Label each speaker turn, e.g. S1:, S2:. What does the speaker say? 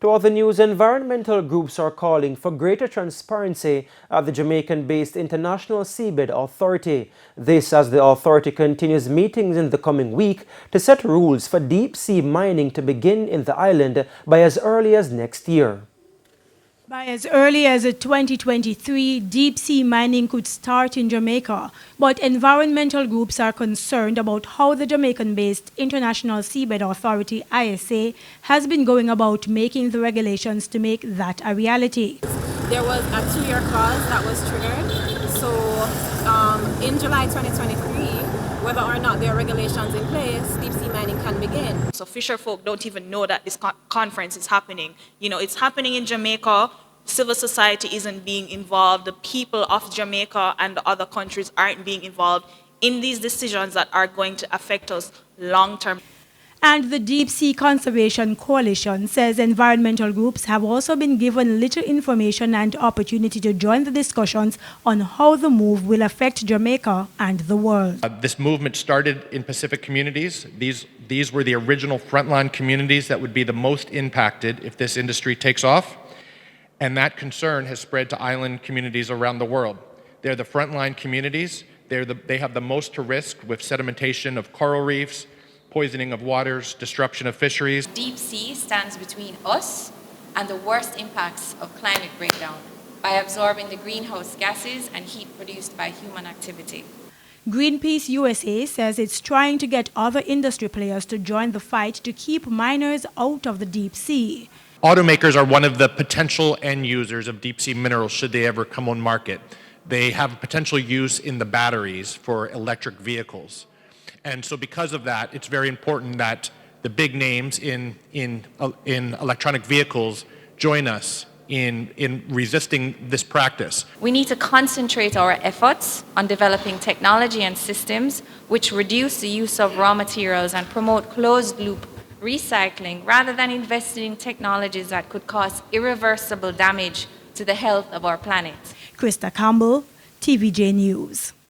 S1: To other news, environmental groups are calling for greater transparency at the Jamaican-based International Seabed Authority. This as the authority continues meetings in the coming week to set rules for deep-sea mining to begin in the island by as early as next year.
S2: By as early as 2023, deep-sea mining could start in Jamaica, but environmental groups are concerned about how the Jamaican-based International Seabed Authority, ISA, has been going about making the regulations to make that a reality.
S3: There was a 2-year clause that was triggered, so in July 2023, whether or not there are regulations in place, deep-sea mining can begin.
S4: So fisher folk don't even know that this conference is happening. You know, it's happening in Jamaica. Civil society isn't being involved. The people of Jamaica and the other countries aren't being involved in these decisions that are going to affect us long term.
S2: And the Deep Sea Conservation Coalition says environmental groups have also been given little information and opportunity to join the discussions on how the move will affect Jamaica and the world.
S5: This movement started in Pacific communities. These were the original frontline communities that would be the most impacted if this industry takes off. And that concern has spread to island communities around the world. They're the frontline communities. They have the most to risk with sedimentation of coral reefs, poisoning of waters, disruption of fisheries.
S6: Deep sea stands between us and the worst impacts of climate breakdown by absorbing the greenhouse gases and heat produced by human activity.
S2: Greenpeace USA says it's trying to get other industry players to join the fight to keep miners out of the deep sea.
S5: Automakers are one of the potential end users of deep sea minerals should they ever come on market. They have a potential use in the batteries for electric vehicles. And so because of that, it's very important that the big names in electronic vehicles join us in resisting this practice.
S6: We need to concentrate our efforts on developing technology and systems which reduce the use of raw materials and promote closed-loop recycling rather than investing in technologies that could cause irreversible damage to the health of our planet.
S2: Krista Campbell, TVJ News.